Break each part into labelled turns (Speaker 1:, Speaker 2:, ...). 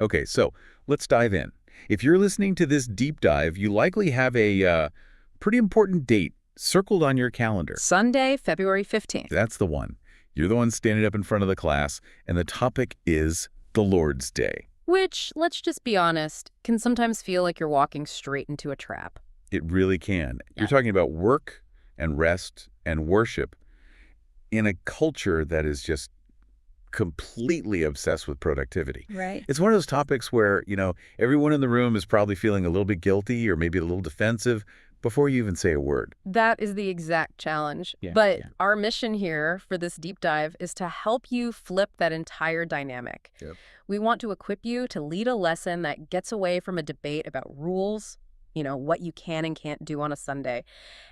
Speaker 1: Okay, so let's dive in. If you're listening to this deep dive, you likely have a pretty important date circled on your calendar.
Speaker 2: Sunday, February 15th.
Speaker 1: That's the one. You're the one standing up in front of the class, and the topic is the Lord's Day.
Speaker 2: Which, let's just be honest, can sometimes feel like you're walking straight into a trap.
Speaker 1: It really can.
Speaker 2: Yeah.
Speaker 1: You're talking about work and rest and worship in a culture that is just completely obsessed with productivity.
Speaker 2: Right.
Speaker 1: It's one of those topics where, everyone in the room is probably feeling a little bit guilty or maybe a little defensive before you even say a word.
Speaker 2: That is the exact challenge.
Speaker 1: Yeah,
Speaker 2: But
Speaker 1: yeah.
Speaker 2: our mission here for this deep dive is to help you flip that entire dynamic.
Speaker 1: Yep.
Speaker 2: We want to equip you to lead a lesson that gets away from a debate about rules, what you can and can't do on a Sunday,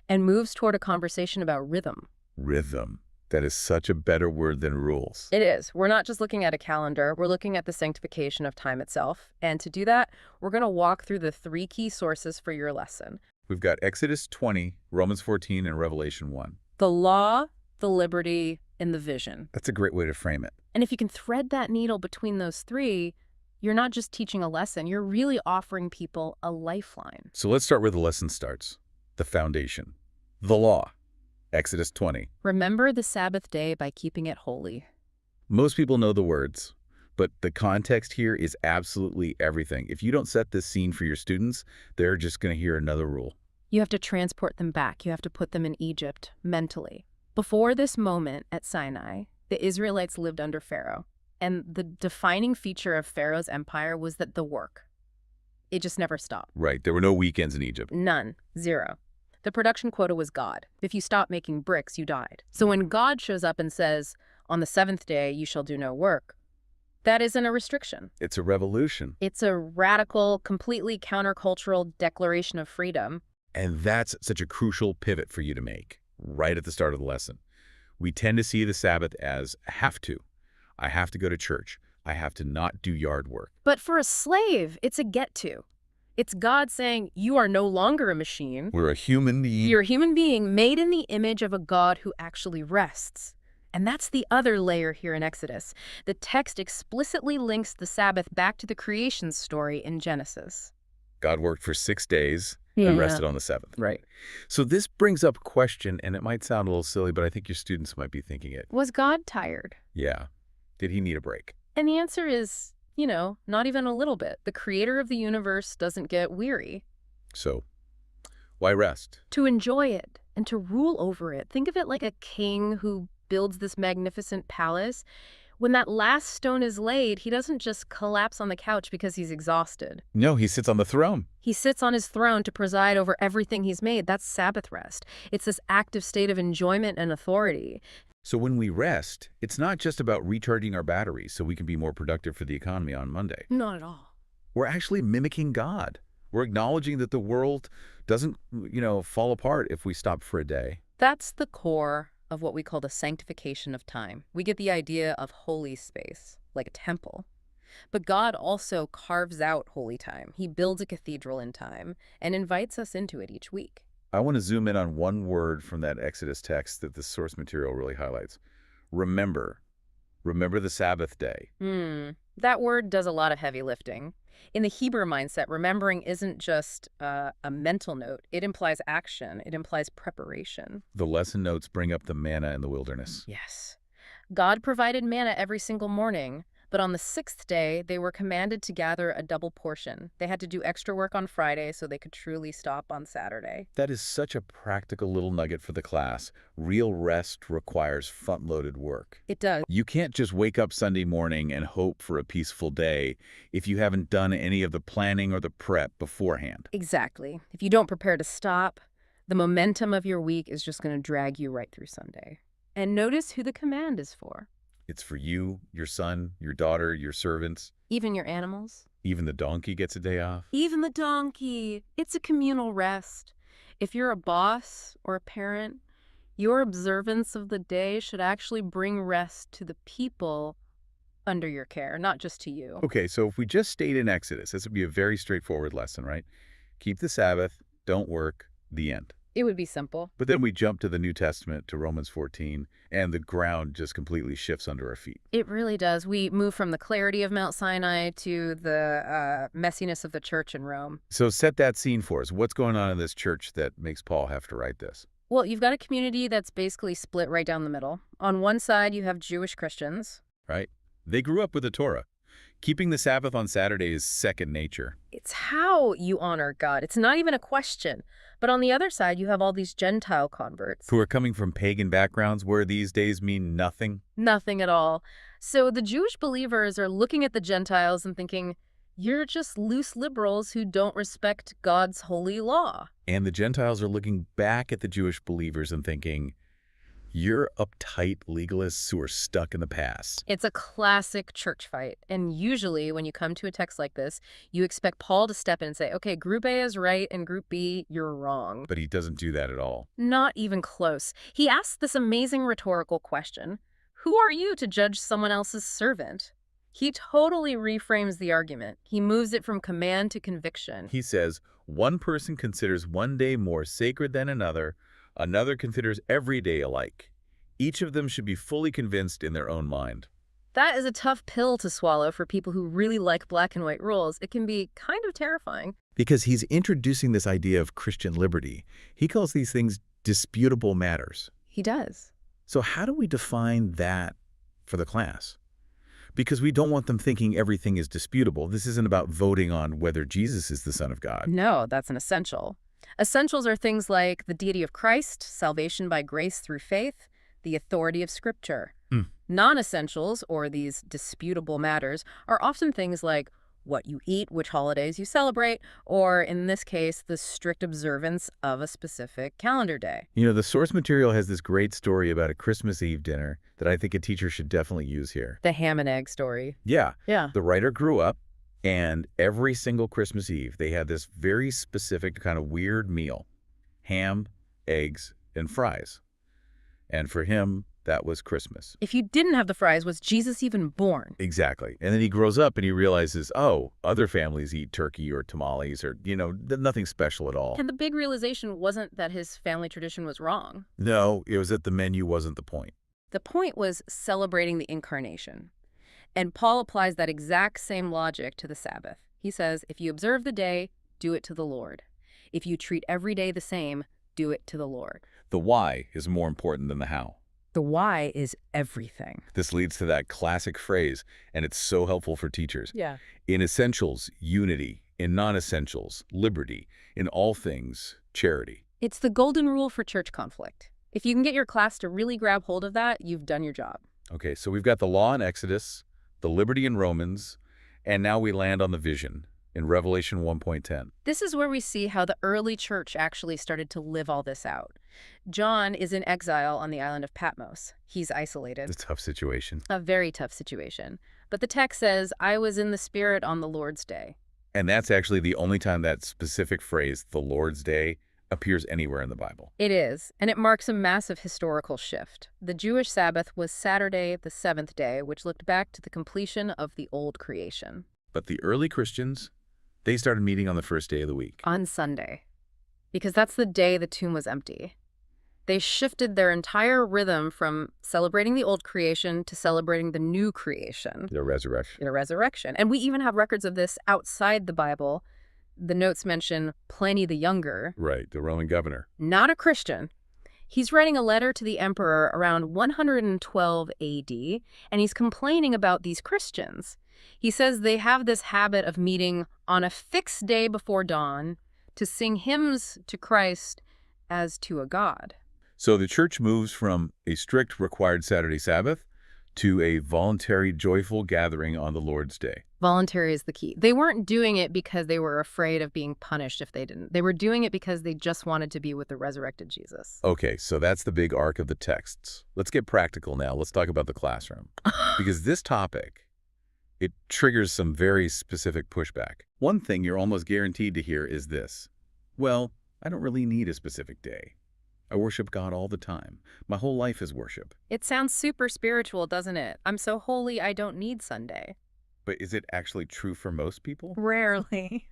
Speaker 2: and moves toward a conversation about rhythm.
Speaker 1: Rhythm. That is such a better word than rules.
Speaker 2: It is. We're not just looking at a calendar. We're looking at the sanctification of time itself. And to do that, we're going to walk through the 3 key sources for your lesson:
Speaker 1: We've got Exodus 20, Romans 14, and Revelation 1.
Speaker 2: the law, the liberty, and the vision.
Speaker 1: That's a great way to frame it.
Speaker 2: And if you can thread that needle between those 3, you're not just teaching a lesson, you're really offering people a lifeline.
Speaker 1: So let's start where the lesson starts. The foundation. The law. Exodus 20.
Speaker 2: Remember the Sabbath day by keeping it holy.
Speaker 1: Most people know the words, but the context here is absolutely everything. If you don't set this scene for your students, they're just going to hear another rule.
Speaker 2: You have to transport them back. You have to put them in Egypt mentally. Before this moment at Sinai, the Israelites lived under Pharaoh. And the defining feature of Pharaoh's empire was that the work. It just never stopped.
Speaker 1: Right, there were no weekends in Egypt.
Speaker 2: None. Zero. The production quota was God. If you stopped making bricks, you died. So when God shows up and says, on the 7th day, you shall do no work, that isn't a restriction.
Speaker 1: It's a revolution.
Speaker 2: It's a radical, completely countercultural declaration of freedom.
Speaker 1: And that's such a crucial pivot for you to make, right at the start of the lesson. We tend to see the Sabbath as a have to. I have to go to church. I have to not do yard work.
Speaker 2: But for a slave, it's a get to. It's God saying, you are no longer a machine.
Speaker 1: We're a human being.
Speaker 2: You're a human being made in the image of a God who actually rests. And that's the other layer here in Exodus. The text explicitly links the Sabbath back to the creation story in Genesis.
Speaker 1: God worked for 6 days and rested on the 7th.
Speaker 2: Right.
Speaker 1: So this brings up a question, and it might sound a little silly, but I think your students might be thinking it.
Speaker 2: Was God tired?
Speaker 1: Yeah. Did he need a break?
Speaker 2: And the answer is, not even a little bit. The creator of the universe doesn't get weary.
Speaker 1: So, why rest?
Speaker 2: To enjoy it and to rule over it. Think of it like a king who builds this magnificent palace. When that last stone is laid, he doesn't just collapse on the couch because he's exhausted.
Speaker 1: No, he sits on the throne.
Speaker 2: He sits on his throne to preside over everything he's made. That's Sabbath rest. It's this active state of enjoyment and authority.
Speaker 1: So when we rest, it's not just about recharging our batteries so we can be more productive for the economy on Monday.
Speaker 2: Not at all.
Speaker 1: We're actually mimicking God. We're acknowledging that the world doesn't, fall apart if we stop for a day.
Speaker 2: That's the core of what we call the sanctification of time. We get the idea of holy space, like a temple. But God also carves out holy time. He builds a cathedral in time and invites us into it each week.
Speaker 1: I want to zoom in on one word from that Exodus text that the source material really highlights. Remember. Remember the Sabbath day.
Speaker 2: That word does a lot of heavy lifting. In the Hebrew mindset, remembering isn't just a mental note. It implies action. It implies preparation.
Speaker 1: The lesson notes bring up the manna in the wilderness.
Speaker 2: Yes. God provided manna every single morning, but on the 6th day, they were commanded to gather a double portion. They had to do extra work on Friday so they could truly stop on Saturday.
Speaker 1: That is such a practical little nugget for the class. Real rest requires front-loaded work.
Speaker 2: It does.
Speaker 1: You can't just wake up Sunday morning and hope for a peaceful day if you haven't done any of the planning or the prep beforehand.
Speaker 2: Exactly. If you don't prepare to stop, the momentum of your week is just going to drag you right through Sunday. And notice who the command is for.
Speaker 1: It's for you, your son, your daughter, your servants.
Speaker 2: Even your animals.
Speaker 1: Even the donkey gets a day off.
Speaker 2: Even the donkey. It's a communal rest. If you're a boss or a parent, your observance of the day should actually bring rest to the people under your care, not just to you.
Speaker 1: Okay, so if we just stayed in Exodus, this would be a very straightforward lesson, right? Keep the Sabbath, don't work, the end.
Speaker 2: It would be simple.
Speaker 1: But then we jump to the New Testament, to Romans 14, and the ground just completely shifts under our feet.
Speaker 2: It really does. We move from the clarity of Mount Sinai to the messiness of the church in Rome.
Speaker 1: So set that scene for us. What's going on in this church that makes Paul have to write this?
Speaker 2: Well, you've got a community that's basically split right down the middle. On one side, you have Jewish Christians.
Speaker 1: Right? They grew up with the Torah. Keeping the Sabbath on Saturday is second nature.
Speaker 2: It's how you honor God. It's not even a question. But on the other side, you have all these Gentile converts.
Speaker 1: Who are coming from pagan backgrounds where these days mean nothing.
Speaker 2: Nothing at all. So the Jewish believers are looking at the Gentiles and thinking, you're just loose liberals who don't respect God's holy law.
Speaker 1: And the Gentiles are looking back at the Jewish believers and thinking, you're uptight legalists who are stuck in the past.
Speaker 2: It's a classic church fight. And usually when you come to a text like this, you expect Paul to step in and say, okay, group A is right and group B, you're wrong.
Speaker 1: But he doesn't do that at all.
Speaker 2: Not even close. He asks this amazing rhetorical question. Who are you to judge someone else's servant? He totally reframes the argument. He moves it from command to conviction.
Speaker 1: He says, one person considers one day more sacred than another. Another considers every day alike. Each of them should be fully convinced in their own mind.
Speaker 2: That is a tough pill to swallow for people who really like black and white rules. It can be kind of terrifying.
Speaker 1: Because he's introducing this idea of Christian liberty. He calls these things disputable matters.
Speaker 2: He does.
Speaker 1: So how do we define that for the class? Because we don't want them thinking everything is disputable. This isn't about voting on whether Jesus is the Son of God.
Speaker 2: No, that's an essential. Essentials are things like the deity of Christ, salvation by grace through faith, the authority of Scripture. Non-essentials, or these disputable matters, are often things like what you eat, which holidays you celebrate, or in this case, the strict observance of a specific calendar day.
Speaker 1: You know, the source material has this great story about a Christmas Eve dinner that I think a teacher should definitely use here.
Speaker 2: The ham and egg story.
Speaker 1: Yeah.
Speaker 2: Yeah.
Speaker 1: The writer grew up, and every single Christmas Eve, they had this very specific kind of weird meal. Ham, eggs, and fries. And for him, that was Christmas.
Speaker 2: If you didn't have the fries, was Jesus even born?
Speaker 1: Exactly. And then he grows up and he realizes, oh, other families eat turkey or tamales or, nothing special at all.
Speaker 2: And the big realization wasn't that his family tradition was wrong.
Speaker 1: No, it was that the menu wasn't the point.
Speaker 2: The point was celebrating the incarnation. And Paul applies that exact same logic to the Sabbath. He says, if you observe the day, do it to the Lord. If you treat every day the same, do it to the Lord.
Speaker 1: The why is more important than the how.
Speaker 2: The why is everything.
Speaker 1: This leads to that classic phrase, and it's so helpful for teachers.
Speaker 2: Yeah.
Speaker 1: In essentials, unity. In non-essentials, liberty. In all things, charity.
Speaker 2: It's the golden rule for church conflict. If you can get your class to really grab hold of that, you've done your job.
Speaker 1: Okay, so we've got the law in Exodus, the liberty in Romans, and now we land on the vision in Revelation 1.10.
Speaker 2: This is where we see how the early church actually started to live all this out. John is in exile on the island of Patmos. He's isolated.
Speaker 1: It's a tough situation.
Speaker 2: A very tough situation. But the text says, I was in the Spirit on the Lord's day.
Speaker 1: And that's actually the only time that specific phrase, the Lord's Day, appears anywhere in the Bible.
Speaker 2: It is, and it marks a massive historical shift. The Jewish Sabbath was Saturday, the seventh day, which looked back to the completion of the old creation.
Speaker 1: But the early Christians, they started meeting on the first day of the week.
Speaker 2: On Sunday. Because that's the day the tomb was empty. They shifted their entire rhythm from celebrating the old creation to celebrating the new creation.
Speaker 1: The resurrection.
Speaker 2: The resurrection. And we even have records of this outside the Bible. The notes mention Pliny the Younger.
Speaker 1: Right, the Roman governor.
Speaker 2: Not a Christian. He's writing a letter to the emperor around 112 AD, and he's complaining about these Christians. He says they have this habit of meeting on a fixed day before dawn to sing hymns to Christ as to a god.
Speaker 1: So the church moves from a strict required Saturday Sabbath to a voluntary, joyful gathering on the Lord's Day.
Speaker 2: Voluntary is the key. They weren't doing it because they were afraid of being punished if they didn't. They were doing it because they just wanted to be with the resurrected Jesus.
Speaker 1: Okay, so that's the big arc of the texts. Let's get practical now. Let's talk about the classroom. Because this topic, it triggers some very specific pushback. One thing you're almost guaranteed to hear is this. Well, I don't really need a specific day. I worship God all the time. My whole life is worship.
Speaker 2: It sounds super spiritual, doesn't it? I'm so holy I don't need Sunday.
Speaker 1: But is it actually true for most people?
Speaker 2: Rarely.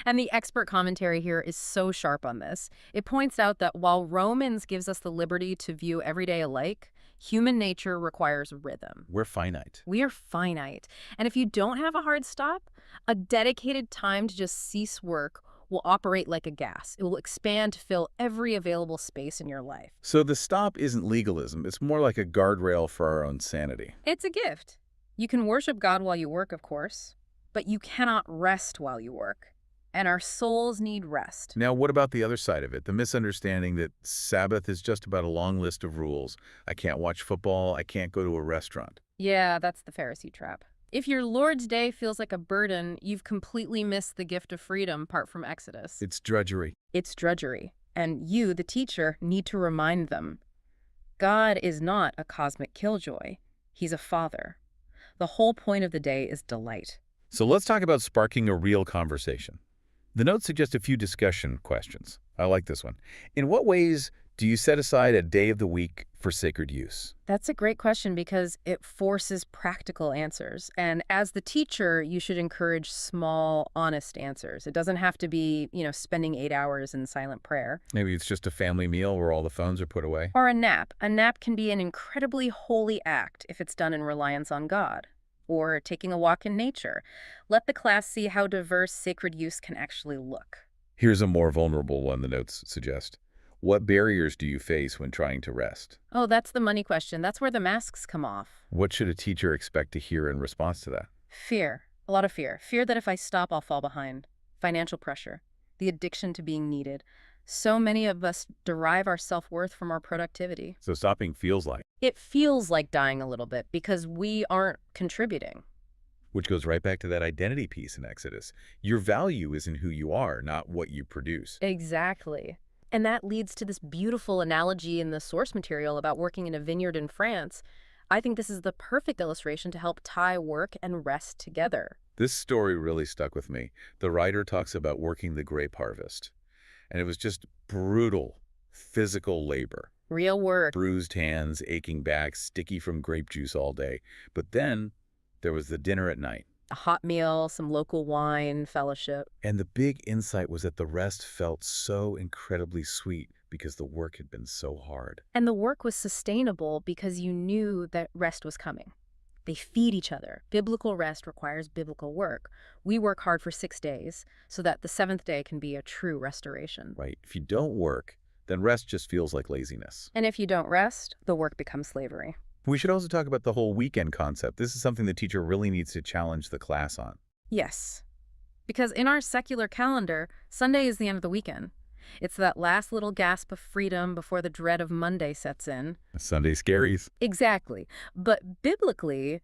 Speaker 2: And the expert commentary here is so sharp on this. It points out that while Romans gives us the liberty to view every day alike, human nature requires rhythm.
Speaker 1: We're finite.
Speaker 2: We are finite. And if you don't have a hard stop, a dedicated time to just cease work will operate like a gas. It will expand to fill every available space in your life.
Speaker 1: So the stop isn't legalism. It's more like a guardrail for our own sanity.
Speaker 2: It's a gift. You can worship God while you work, of course, but you cannot rest while you work. And our souls need rest.
Speaker 1: Now, what about the other side of it? The misunderstanding that Sabbath is just about a long list of rules. I can't watch football. I can't go to a restaurant.
Speaker 2: Yeah, that's the Pharisee trap. If your Lord's Day feels like a burden, you've completely missed the gift of freedom apart from Exodus.
Speaker 1: It's drudgery.
Speaker 2: It's drudgery. And you, the teacher, need to remind them. God is not a cosmic killjoy. He's a father. The whole point of the day is delight.
Speaker 1: So let's talk about sparking a real conversation. The notes suggest a few discussion questions. I like this one. In what ways do you set aside a day of the week for sacred use?
Speaker 2: That's a great question because it forces practical answers. And as the teacher, you should encourage small, honest answers. It doesn't have to be, spending 8 hours in silent prayer.
Speaker 1: Maybe it's just a family meal where all the phones are put away.
Speaker 2: Or a nap. A nap can be an incredibly holy act if it's done in reliance on God. Or taking a walk in nature. Let the class see how diverse sacred use can actually look.
Speaker 1: Here's a more vulnerable one the notes suggest. What barriers do you face when trying to rest?
Speaker 2: Oh, that's the money question. That's where the masks come off.
Speaker 1: What should a teacher expect to hear in response to that?
Speaker 2: Fear. A lot of fear. Fear that if I stop, I'll fall behind. Financial pressure. The addiction to being needed. So many of us derive our self-worth from our productivity.
Speaker 1: So stopping feels like.
Speaker 2: It feels like dying a little bit because we aren't contributing.
Speaker 1: Which goes right back to that identity piece in Exodus. Your value is in who you are, not what you produce.
Speaker 2: Exactly. And that leads to this beautiful analogy in the source material about working in a vineyard in France. I think this is the perfect illustration to help tie work and rest together.
Speaker 1: This story really stuck with me. The writer talks about working the grape harvest. And it was just brutal, physical labor.
Speaker 2: Real work.
Speaker 1: Bruised hands, aching backs, sticky from grape juice all day. But then there was the dinner at night.
Speaker 2: A hot meal, some local wine, fellowship.
Speaker 1: And the big insight was that the rest felt so incredibly sweet because the work had been so hard.
Speaker 2: And the work was sustainable because you knew that rest was coming. They feed each other. Biblical rest requires biblical work. We work hard for 6 days so that the 7th day can be a true restoration.
Speaker 1: Right. If you don't work, then rest just feels like laziness.
Speaker 2: And if you don't rest, the work becomes slavery.
Speaker 1: We should also talk about the whole weekend concept. This is something the teacher really needs to challenge the class on.
Speaker 2: Yes. Because in our secular calendar, Sunday is the end of the weekend. It's that last little gasp of freedom before the dread of Monday sets in.
Speaker 1: Sunday scaries.
Speaker 2: Exactly. But biblically,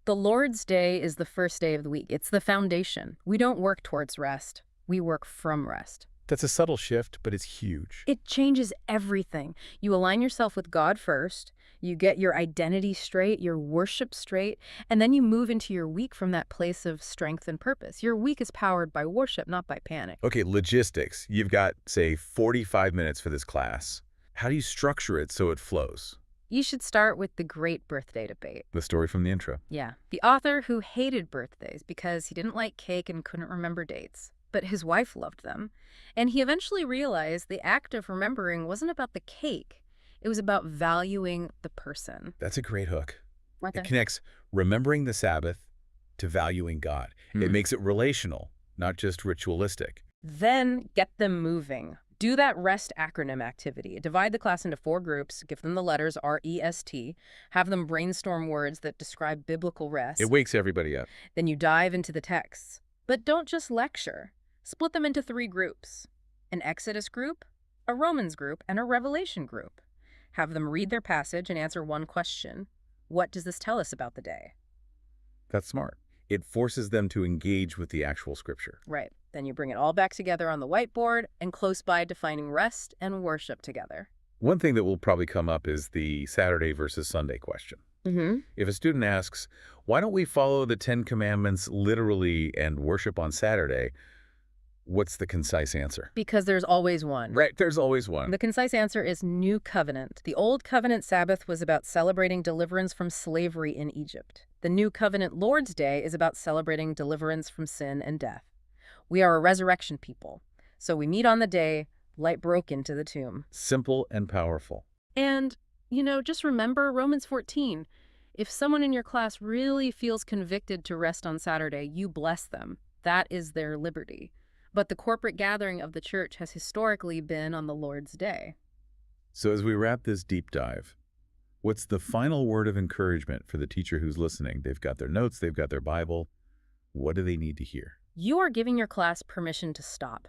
Speaker 2: the Lord's Day is the first day of the week. It's the foundation. We don't work towards rest. We work from rest.
Speaker 1: That's a subtle shift, but it's huge.
Speaker 2: It changes everything. You align yourself with God first. You get your identity straight, your worship straight, and then you move into your week from that place of strength and purpose. Your week is powered by worship, not by panic.
Speaker 1: Okay, logistics. You've got, say, 45 minutes for this class. How do you structure it so it flows?
Speaker 2: You should start with the great birthday debate.
Speaker 1: The story from the intro.
Speaker 2: Yeah. The author who hated birthdays because he didn't like cake and couldn't remember dates. But his wife loved them. And he eventually realized the act of remembering wasn't about the cake. It was about valuing the person.
Speaker 1: That's a great hook.
Speaker 2: Okay.
Speaker 1: It connects remembering the Sabbath to valuing God. It makes it relational, not just ritualistic.
Speaker 2: Then get them moving. Do that REST acronym activity. Divide the class into 4 groups, give them the letters R-E-S-T, have them brainstorm words that describe biblical rest.
Speaker 1: It wakes everybody up.
Speaker 2: Then you dive into the texts. But don't just lecture. Split them into 3 groups. An Exodus group, a Romans group, and a Revelation group. Have them read their passage and answer one question. What does this tell us about the day?
Speaker 1: That's smart. It forces them to engage with the actual scripture.
Speaker 2: Right. Then you bring it all back together on the whiteboard and close by defining rest and worship together.
Speaker 1: One thing that will probably come up is the Saturday versus Sunday question. If a student asks, why don't we follow the 10 Commandments literally and worship on Saturday? What's the concise answer?
Speaker 2: Because there's always one.
Speaker 1: Right, there's always one.
Speaker 2: The concise answer is New Covenant. The Old Covenant Sabbath was about celebrating deliverance from slavery in Egypt. The New Covenant Lord's Day is about celebrating deliverance from sin and death. We are a resurrection people. So we meet on the day light broke into the tomb.
Speaker 1: Simple and powerful.
Speaker 2: And, just remember Romans 14. If someone in your class really feels convicted to rest on Saturday, you bless them. That is their liberty. But the corporate gathering of the church has historically been on the Lord's Day.
Speaker 1: So as we wrap this deep dive, what's the final word of encouragement for the teacher who's listening? They've got their notes, they've got their Bible. What do they need to hear?
Speaker 2: You are giving your class permission to stop.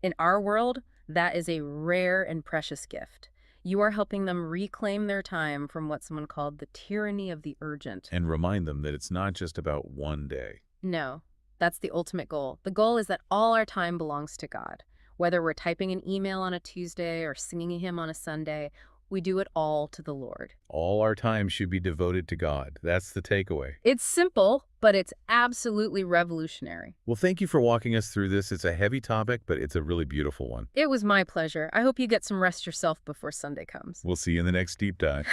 Speaker 2: In our world, that is a rare and precious gift. You are helping them reclaim their time from what someone called the tyranny of the urgent.
Speaker 1: And remind them that it's not just about one day.
Speaker 2: No, that's the ultimate goal. The goal is that all our time belongs to God. Whether we're typing an email on a Tuesday or singing a hymn on a Sunday, we do it all to the Lord.
Speaker 1: All our time should be devoted to God. That's the takeaway.
Speaker 2: It's simple, but it's absolutely revolutionary.
Speaker 1: Well, thank you for walking us through this. It's a heavy topic, but it's a really beautiful one.
Speaker 2: It was my pleasure. I hope you get some rest yourself before Sunday comes.
Speaker 1: We'll see you in the next deep dive.